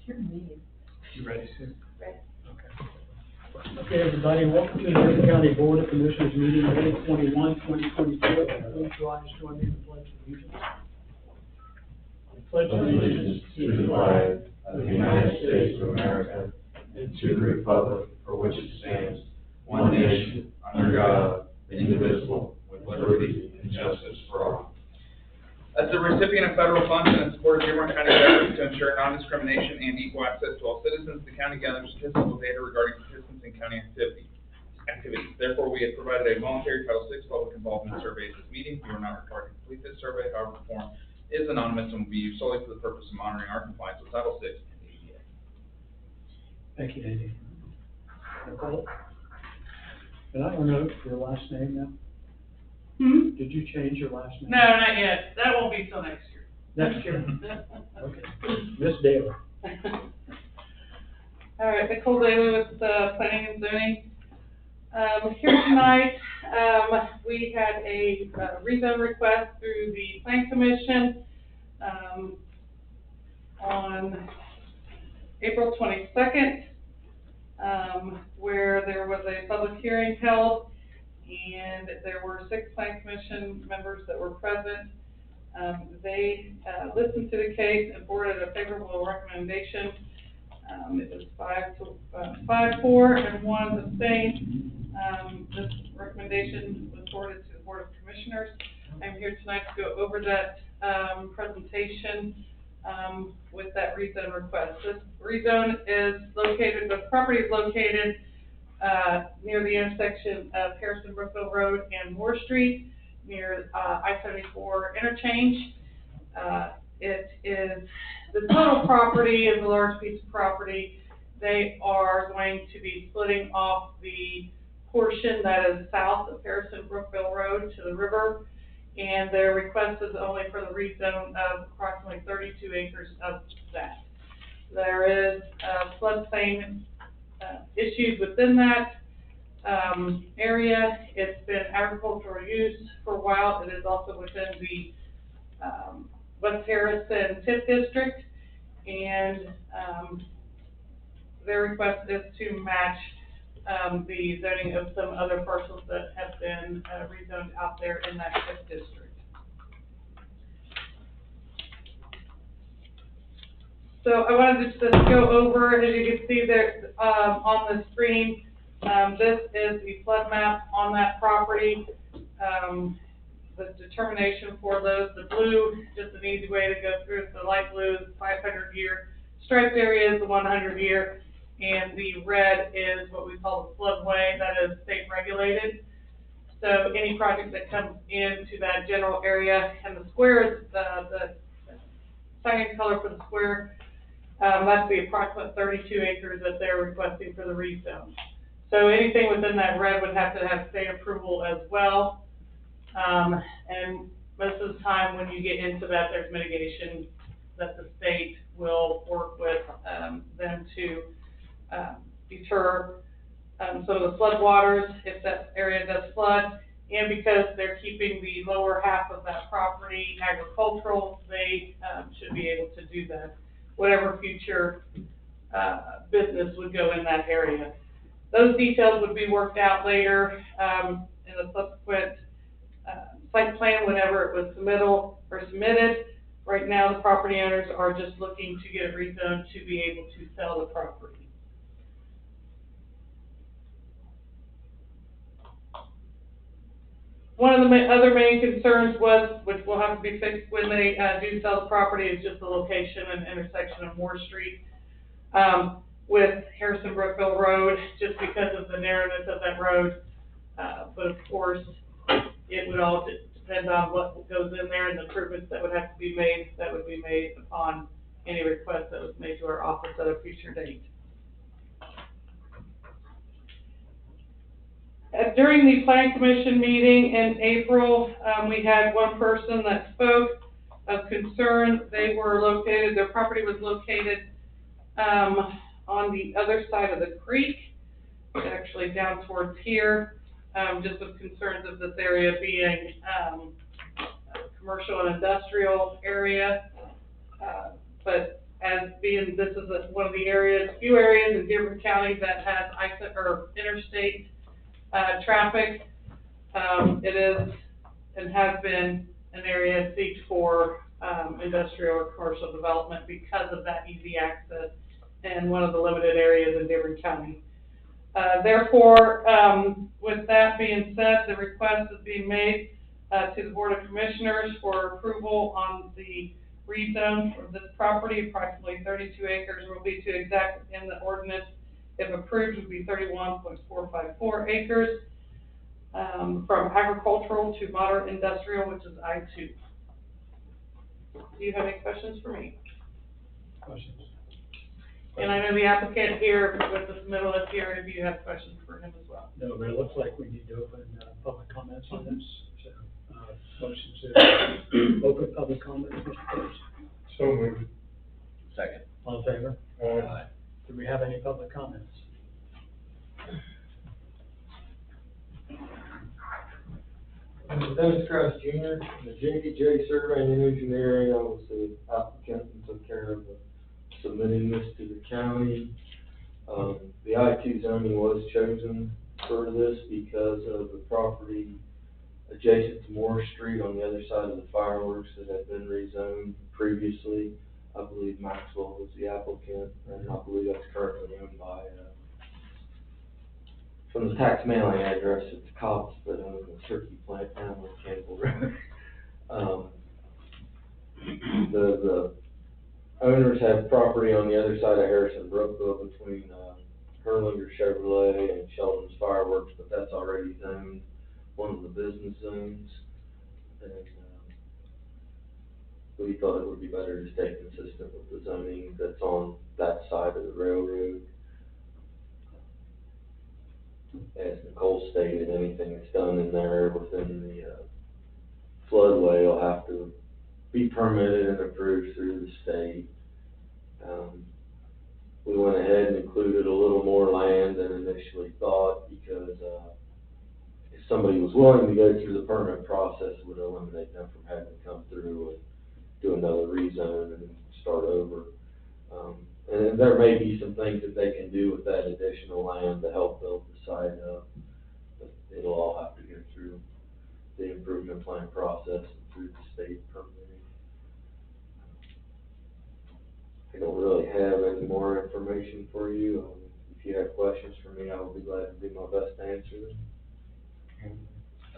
Your name. You ready, Sue? Ready. Okay. Okay, everybody, welcome to the Dearborn County Board of Commissioners meeting, May 21, 2024. Please rise, join me in the pledge of allegiance. I pledge Allegiance to the flag of the United States of America and to the republic for which it stands, one nation, under God, indivisible, with liberty and justice for all. As the recipient of federal funds and in support of Dearborn County efforts to ensure non-discrimination and equal access to all citizens, the county gathers statistical data regarding participants in county activities. Therefore, we have provided a voluntary Title VI public involvement survey at this meeting. You are not required to complete this survey. However, the form is anonymous and will be used solely for the purpose of monitoring our compliance with Title VI and ADA. Thank you, Andy. Nicole? And I don't know your last name now. Did you change your last name? No, not yet. That won't be till next year. Next year? Okay. Miss Daly. All right, Nicole Daly with Planning and Zoning. Here tonight, we had a rezone request through the Plan Commission on April 22nd, where there was a public hearing held, and there were 6 Plan Commission members that were present. They listened to the case and forwarded a favorable recommendation. It was 5-4 and 1 abstained. This recommendation was forwarded to the Board of Commissioners. I'm here tonight to go over that presentation with that rezone request. This rezone is located, the property is located near the intersection of Harrison Brookville Road and Moore Street, near I-74 interchange. The total property is a large piece of property. They are going to be splitting off the portion that is south of Harrison Brookville Road to the river, and their request is only for the rezone of approximately 32 acres of that. There is floodplain issues within that area. It's been agricultural use for a while. It is also within the West Harrison TIF district, and their request is to match the zoning of some other parcels that have been rezoned out there in that TIF district. So I wanted to just go over, as you can see there on the screen, this is the flood map on that property. The determination for those, the blue, just an easy way to go through it. The light blue is 500-year, striped area is the 100-year, and the red is what we call the floodway, that is state regulated. So any project that comes into that general area, and the square is the second color for the square, that's the approximate 32 acres that they're requesting for the rezone. So anything within that red would have to have state approval as well. And most of the time when you get into that, there's mitigation that the state will work with them to deter some of the flood waters if that area does flood. And because they're keeping the lower half of that property agricultural, they should be able to do that. Whatever future business would go in that area. Those details would be worked out later in the subsequent site plan whenever it was submitted. Right now, the property owners are just looking to get a rezone to be able to sell the property. One of the other main concerns was, which will have to be fixed when they do sell the property, is just the location and intersection of Moore Street with Harrison Brookville Road, just because of the narrowness of that road. But of course, it would all depend on what goes in there and the improvements that would have to be made. That would be made upon any request that was made to our office at a future date. During the Plan Commission meeting in April, we had one person that spoke of concern. They were located, their property was located on the other side of the creek, actually down towards here, just with concerns of this area being a commercial and industrial area. But as being, this is one of the few areas in Dearborn County that has interstate, traffic. It is and has been an area seeked for, industrial or commercial development because of that easy access and one of the limited areas in Dearborn County. Therefore, with that being said, the request is being made to the Board of Commissioners for approval on the rezone for this property. Approximately 32 acres will be to exact in the ordinance. If approved, would be 31.454 acres from agricultural to moderate industrial, which is I2. Do you have any questions for me? Questions? And I know the applicant here with the middle is here, if you have questions for him as well. No, but it looks like we need to open, public comments on this, so, motion to open public comments, Mr. Close. So moved. Second. All in favor? Aye. Do we have any public comments? I'm Dennis Krause Jr., the JDJ Survey and Engineering. I was the applicant and took care of submitting this to the county. The I2 zoning was chosen for this because of the property adjacent to Moore Street on the other side of the fireworks that had been rezoned previously. I believe Maxwell was the applicant, and I believe that's currently owned by, from the tax mailing address, it's Cops, but own the turkey plant down on Campbell Road. The owners have property on the other side of Harrison Brookville between, Hurlinger Chevrolet and Sheldon's Fireworks, but that's already zoned, one of the business zones. And, we thought it would be better to stay consistent with the zoning that's on that side of the railroad. As Nicole stated, anything that's done in there within the floodway will have to be permitted and approved through the state. We went ahead and included a little more land than initially thought because if somebody was willing to go through the permit process, it would eliminate them from having to come through and do another rezone and start over. And there may be some things that they can do with that additional land to help build the site up, but it'll all have to go through the improvement plan process and through the state permitting. I don't really have any more information for you. If you have questions for me, I will be glad to do my best to answer them.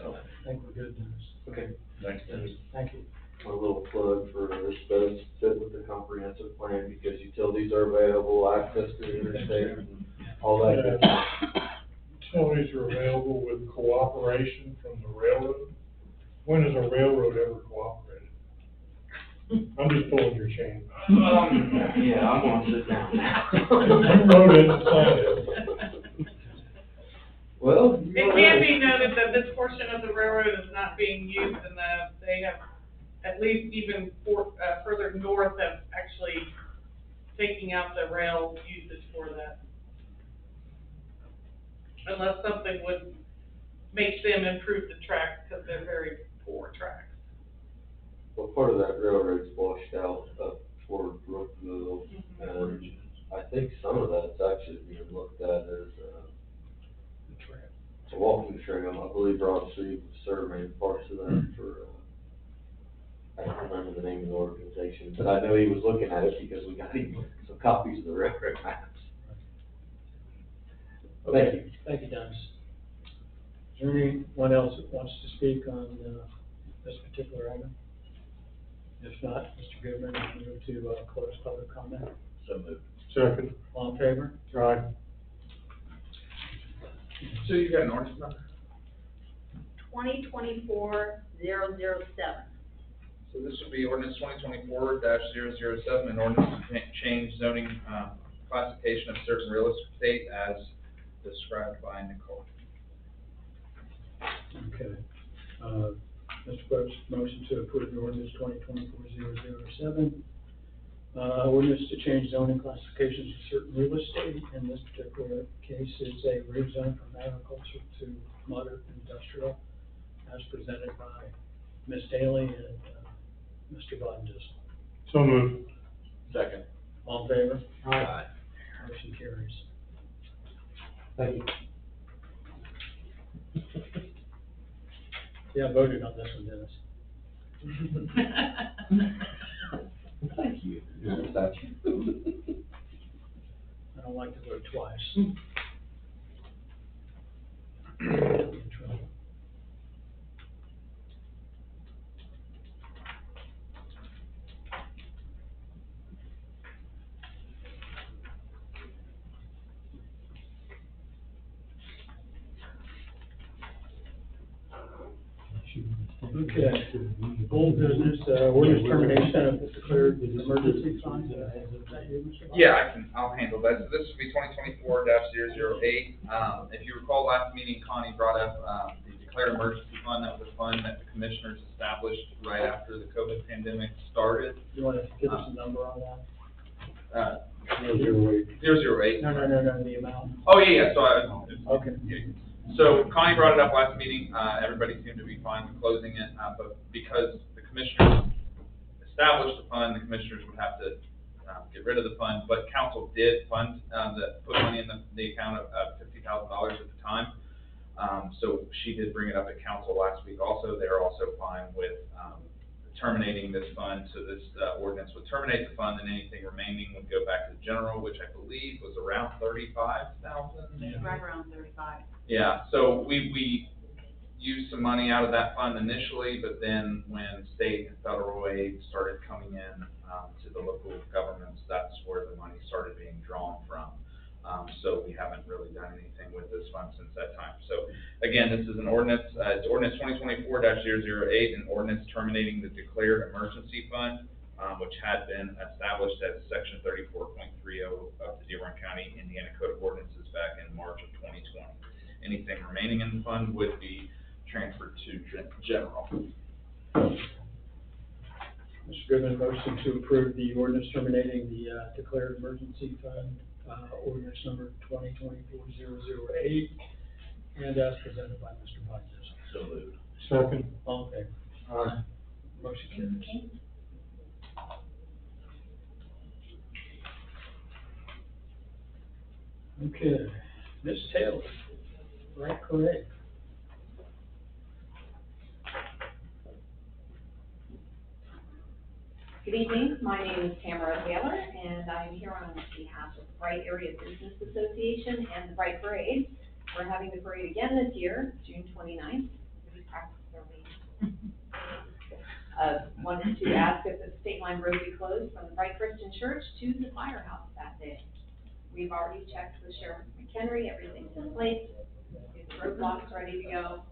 I think we're good, Dennis. Okay. Thanks, Dennis. Thank you. A little plug for this does fit with the comprehensive plan because utilities are available, access to the interstate, and all that good stuff. Utilities are available with cooperation from the railroad. When has a railroad ever cooperated? I'm just pulling your chain. Yeah, I'm gonna sit down now. You wrote it and signed it. Well. It can be noted that this portion of the railroad is not being used and that they have, at least even further north, have actually taking out the rail usage for that. Unless something would make them improve the tracks, because they're very poor tracks. Well, part of that railroad's washed out up toward Brookville, and I think some of that's actually being looked at as a walking trail. I believe Rob Street was surveying parts of that for, I don't remember the name of the organization, but I know he was looking at it because we got him some copies of the railroad maps. Thank you. Thank you, Dennis. Is there anyone else that wants to speak on this particular item? If not, Mr. Goodman, I move to close public comment. So moved. Second. All in favor? Aye. So you got an ordinance number? 2024-007. So this would be ordinance 2024-007, an ordinance to change zoning, classification of certain real estate as described by Nicole. Okay. Mr. Clerk's motion to approve the ordinance 2024-007. Ordinance to change zoning classifications of certain real estate. In this particular case, it's a rezone from agriculture to moderate industrial, as presented by Ms. Daly and Mr. Bodendis. So moved. Second. All in favor? Aye. Motion carries. Thank you. Yeah, I voted on this one, Dennis. Thank you. That's I don't like to vote twice. Okay, old business, ordinance termination of declared emergency fund. Is that you, Mr. Bond? Yeah, I'll handle that. So this would be 2024-008. If you recall, last meeting, Connie brought up, the declared emergency fund. That was a fund that the commissioners established right after the COVID pandemic started. You want to give us a number on that? 008. No, the amount. Oh, yeah, so Okay. So Connie brought it up last meeting, everybody seemed to be fine with closing it, but because the commissioners established the fund, the commissioners would have to get rid of the fund, but council did fund, put money in the account of $50,000 at the time. So she did bring it up at council last week also. They're also fine with terminating this fund, so this ordinance would terminate the fund, and anything remaining would go back to the general, which I believe was around 35,000. Right around 35. Yeah, so we used some money out of that fund initially, but then when state and federal aid started coming in to the local governments, that's where the money started being drawn from. So we haven't really done anything with this fund since that time. So again, this is an ordinance, it's ordinance 2024-008, an ordinance terminating the declared emergency fund, which had been established as section 34.30 of the Dearborn County, Indiana Code of Ordinances back in March of 2020. Anything remaining in the fund would be transferred to general. Mr. Goodman, motion to approve the ordinance terminating the declared emergency fund, ordinance number 2024-008, and as presented by Mr. Hodges. so moved. Second. All in favor? Aye. Motion carries. Okay, Ms. Taylor, right parade. Good evening, my name is Tamara Taylor, and I'm here on behalf of the Bright Area Business Association and the Bright Parade. We're having the parade again this year, June 29th. We practiced our way. Wanted to ask if the state line road be closed from the Bright Christian Church to the firehouse that day. We've already checked with Sheriff McHenry, everything's in place, the roadblocks ready to go.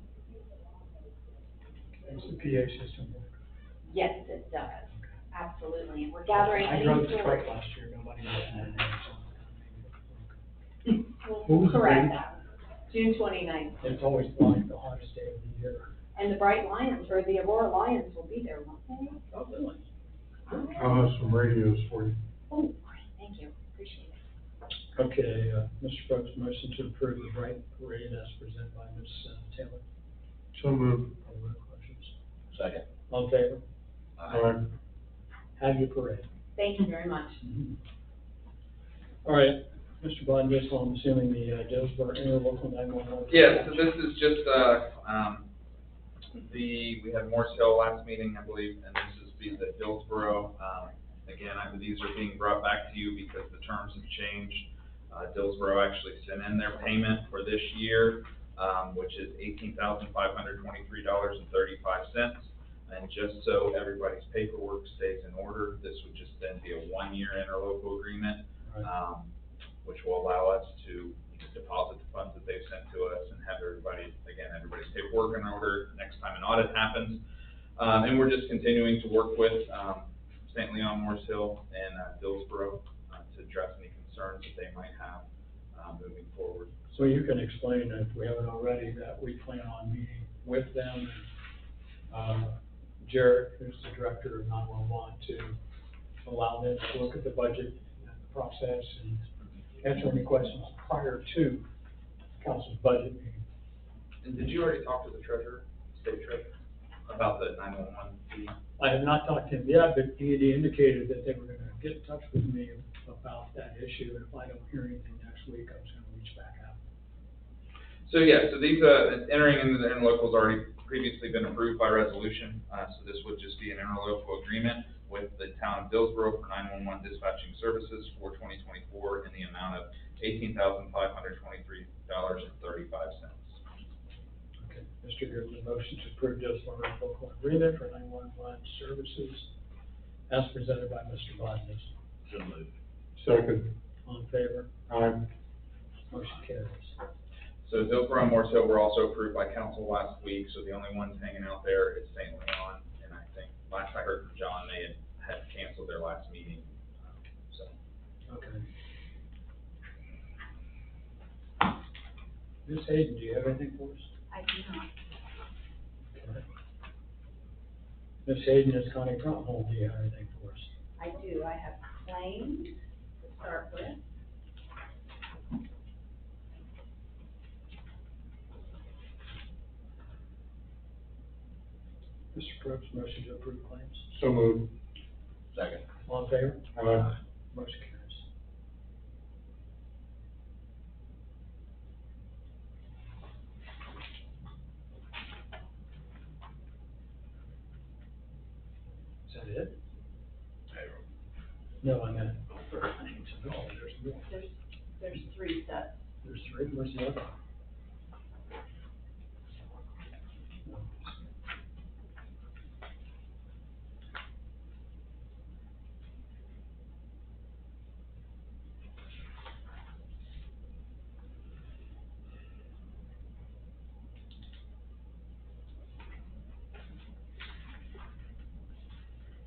Does the PA system work? Yes, it does, absolutely, and we're gathering I any drove the sort truck of. last year, nobody was in there, so. We'll correct that, June 29th. It's always like the hottest day of the year. And the Bright Lions, or the Aurora Lions will be there, won't they? Oh, really? I'll have some radios for you. Oh, great, thank you, appreciate it. Okay, Mr. Brooks, motion to approve the Bright Parade as presented by Ms. Taylor. So moved. Any other questions? Second. All in favor? Aye. Have your parade. Thank you very much. All right, Mr. Bond, I'm assuming the Dearborn interlocal 911. Yeah, so this is just, we had Morse Hill last meeting, I believe, and this is the Dillsboro. Again, these are being brought back to you because the terms have changed. Dillsboro actually sent in their payment for this year, which is $18,523.35. And just so everybody's paperwork stays in order, this would just then be a one-year interlocal agreement, Right. which will allow us to deposit the funds that they've sent to us and have everybody's paperwork in order next time an audit happens. And we're just continuing to work with St. Leon, Morse Hill, and Dillsboro to address any concerns that they might have moving forward. So you can explain, if we haven't already, that we plan on meeting with them. Jared, who's the director of 911, to allow them to look at the budget and the process and answer any questions prior to council's budget meeting. And did you already talk to the treasurer, state treasurer, about the 911 fee? I have not talked to him yet, but he had indicated that they were gonna get in touch with me about that issue, and if I don't hear anything next week, I was gonna reach back out. So yeah, so these, entering into the interlocal has already previously been approved by resolution. So this would just be an interlocal agreement with the town of Dillsborough for 911 dispatching services for 2024 in the amount of $18,523.35. Okay, Mr. Goodman, motion to approve Dillsborough local agreement for 911 services as presented by Mr. Bodnar. So moved. Second. All in favor? Aye. Motion carries. So Dillsborough and Morrisville were also approved by council last week, so the only ones hanging out there is St. Leon, and I think, last I heard from John, they had canceled their last meeting, so. Okay. Ms. Hayden, do you have anything for us? I do not. Okay. Ms. Hayden, as Connie Trothold, do you have anything for us? I do. I have claims to start with. Mr. Probst, motion to approve claims. So moved. Second. All in favor? Aye. Motion carries. Is that it? No, I meant for claims. No, there's more. There's three sets. There's three, where's the other?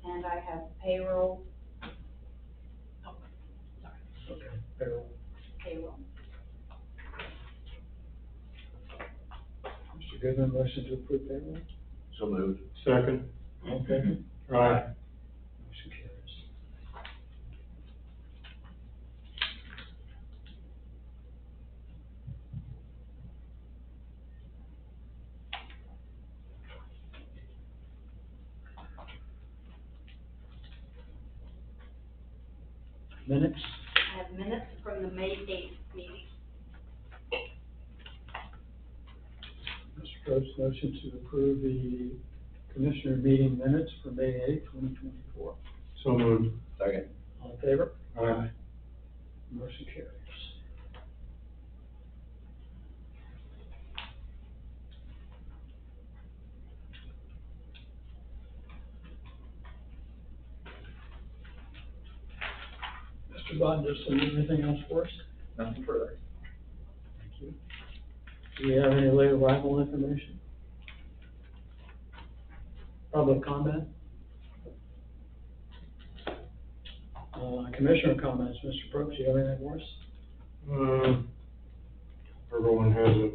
And I have payroll. Oh, sorry, Okay, payroll. payroll. Mr. Goodman, motion to approve payroll. So moved. Second. All in favor? Aye. Motion carries. Minutes? I have minutes from the May 8th meeting. Mr. Probst, motion to approve the commissioner meeting minutes for May 8th, 2024. So moved. Second. All in favor? Aye. Motion carries. Mr. Bodnar, anything else for us? Nothing further. Thank you. Do we have any late arrival information? Public comment? Commissioner comments, Mr. Probst, do you have anything for us? Everyone has a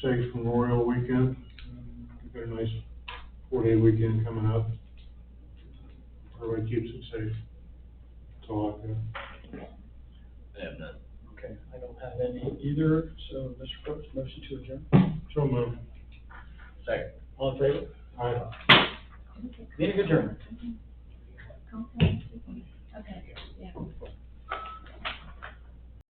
safe Memorial Weekend. We've got a nice 4-day weekend coming up. Everybody keeps it safe. That's all I've got. I have none. Okay, I don't have any either, so Mr. Probst, motion to adjourn. So moved. Second. All in favor? Aye. Meeting adjourned. Okay.